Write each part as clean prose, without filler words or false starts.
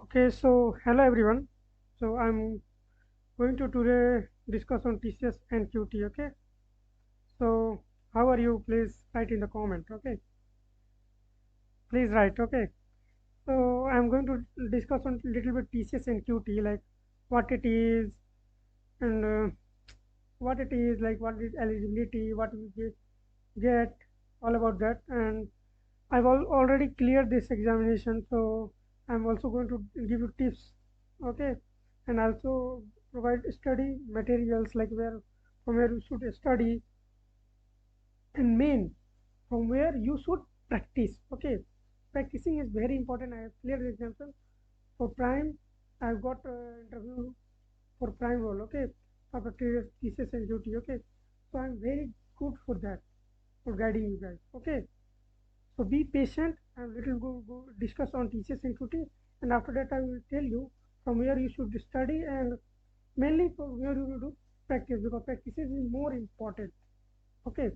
Okay, so hello everyone. So I'm going to today discuss on TCS NQT. Okay, so how are you? Please write in the comment. Okay, please write. Okay, so I'm going to discuss on little bit TCS NQT, like what it is and what it is, like what is eligibility, what we get, all about that. And already cleared this examination, so I'm also going to give you tips. Okay, and also provide study materials like from where you should study, and main from where you should practice. Okay, practicing is very important. I have clear example for prime. I've got interview for prime role. Okay, after thesis and duty. Okay, so I'm very good for that, for guiding you guys. Okay, so be patient and go discuss on TCS NQT, and after that I will tell you from where you should study and mainly from where you will do practice, because practice is more important. Okay,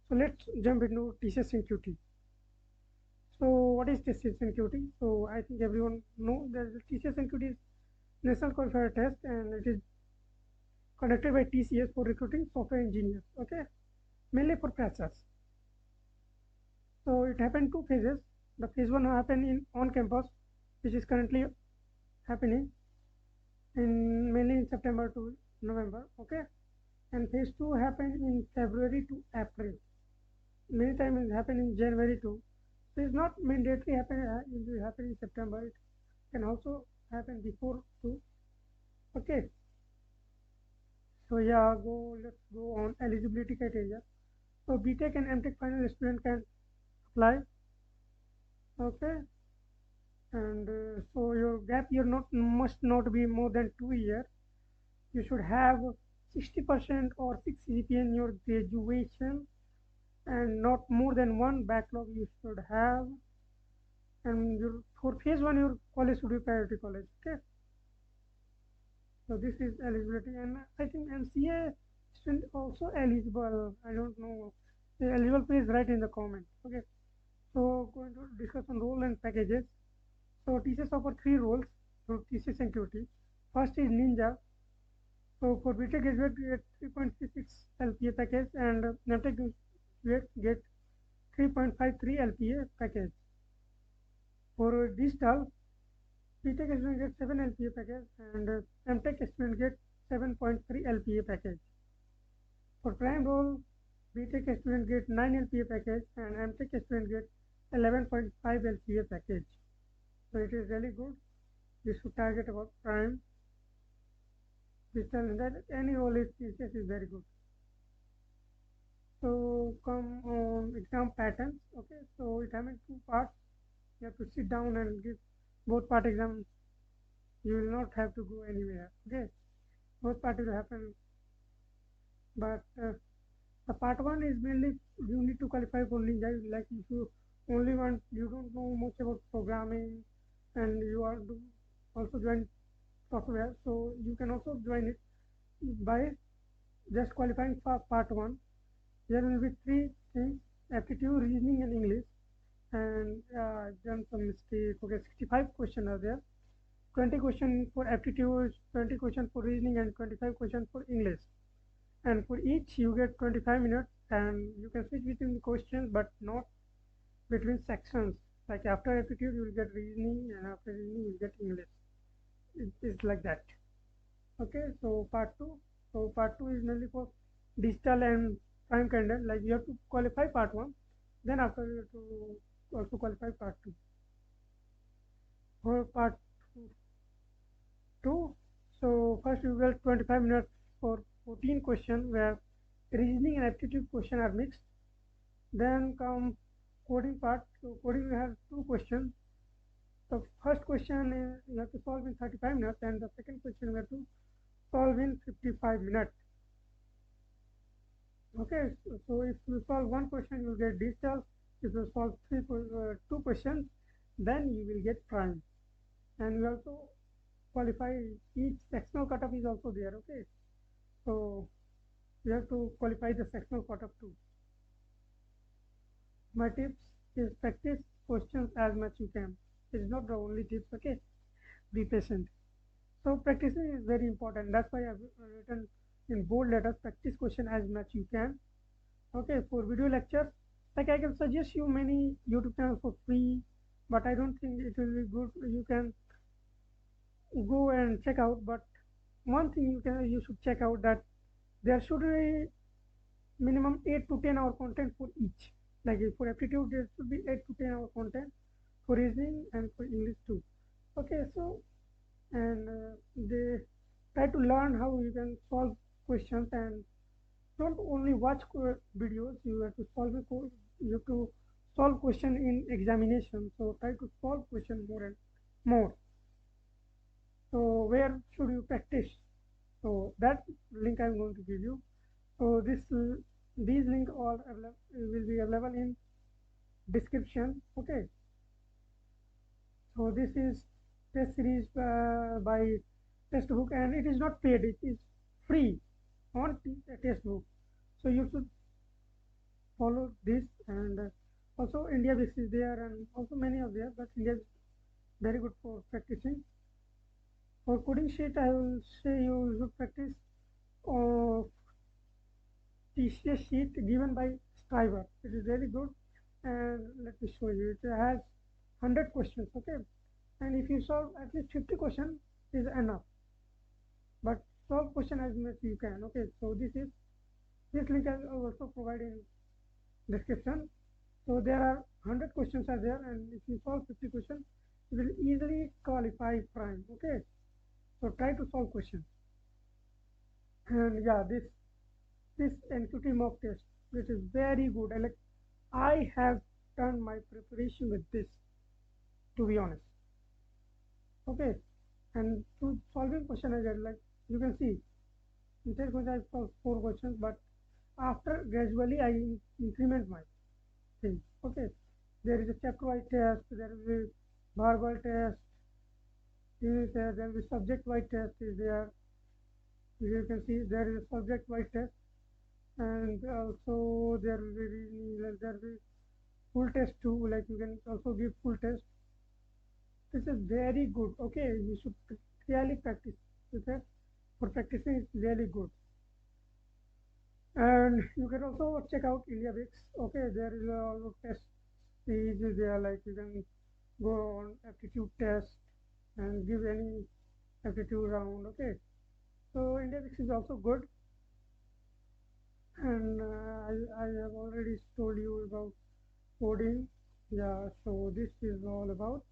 so let's jump into TCS NQT. So what is TCS NQT? So I think everyone know that the TCS NQT is National Qualifier Test, and it is conducted by TCS for recruiting software engineers. Okay, mainly for freshers. So it happened two phases. The phase one happened in on campus, which is currently happening in mainly in September to November. Okay, and phase two happened in February to April. Many times it happened in January too. So it's not mandatory it will happen in September. It can also happen before too. Okay, so yeah, let's go on eligibility criteria. So B.Tech and M.Tech final student can apply. Okay, and so your gap year must not be more than 2 years. You should have 60% or 6 GPA in your graduation, and not more than one backlog you should have. And for phase one, your college should be priority college. Okay, so this is eligibility, and I think MCA student also eligible. I don't know. The eligible, please write in the comment. Okay, so going to discuss on role and packages. So TCS offer three roles for TCS NQT. First is Ninja. So for B.Tech graduate, you get 3.36 LPA package, and M.Tech graduate get 3.53 LPA package. For digital, B.Tech student get 7 LPA package, and M.Tech student get 7.3 LPA package. For prime role, B.Tech student get 9 LPA package, and M.Tech student get 11.5 LPA package. So it is really good. You should target about prime. Digital, that any role is TCS is very good. So come on exam patterns. Okay, so it has two parts. You have to sit down and give both part exams. You will not have to go anywhere. Okay, both part will happen, but the part one is mainly you need to qualify for Ninja. Like if you only want, you don't know much about programming, and you are also join software, so you can also join it by just qualifying for part one. There will be three things: aptitude, reasoning, and English. And done some mistake. Okay, 65 questions are there. 20 questions for aptitude, 20 questions for reasoning, and 25 questions for English. And for each, you get 25 minutes, and you can switch between the questions, but not between sections. Like after aptitude, you will get reasoning, and after reasoning, you will get English. It is like that. Okay, so part two. So part two is mainly for digital and prime candidate. Like you have to qualify part one, then after you have to also qualify part two. For part two, so first you get 25 minutes for 14 questions where reasoning and aptitude question are mixed. Then come coding part. So coding we have two questions. The first question is you have to solve in 35 minutes, and the second question we have to solve in 55 minutes. Okay, so if you solve one question, you will get digital. If you solve two questions, then you will get prime. And we also qualify each sectional cutoff is also there. Okay, so you have to qualify the sectional cutoff too. My tips is practice questions as much you can. It's not the only tips. Okay, be patient. So practicing is very important. That's why I've written in bold letters, practice question as much you can. Okay, for video lectures, like I can suggest you many YouTube channels for free, but I don't think it will be good. You can go and check out, but one thing you should check out that there should be minimum 8 to 10 hour content for each. Like for aptitude, there should be 8 to 10 hour content for reasoning and for English too. Okay, so and they try to learn how you can solve questions, and don't only watch videos. You have to you have to solve question in examination. So try to solve question more and more. So where should you practice? So that link I'm going to give you. So these link all will be available in description. Okay, so this is test series by textbook, and it is not paid, it is free on textbook. So you should follow this, and also India Bix is there, and also many of there, but India is very good for practicing. For coding sheet, I will say you should practice uh, TCS sheet given by Scriber. It is very good, and let me show you. It has 100 questions, okay? And if you solve at least 50 questions is enough. But solve question as much you can, okay? So this link I will also provide in description. So there are 100 questions are there, and if you solve 50 questions, you will easily qualify prime, okay? So try to solve questions. And yeah, this NQT mock test, it is very good. I have done my preparation with this, to be honest. Okay, and to solving question again, like you can see, in test question I solved 4 questions, but after gradually I increment my thing. Okay, there is a chapter-wise test, there is a verbal test, there is a subject-wise test is there. You can see there is a subject-wise test, and also there will be full test too. Like you can also give full test. This is very good. Okay, you should really practice. Okay, for practicing it's really good. And you can also check out India Bix. Okay, there is a lot of test page there. Like you can go on aptitude test and give any aptitude round. Okay, so India Bix is also good. And I have already told you about coding. Yeah, so this is all about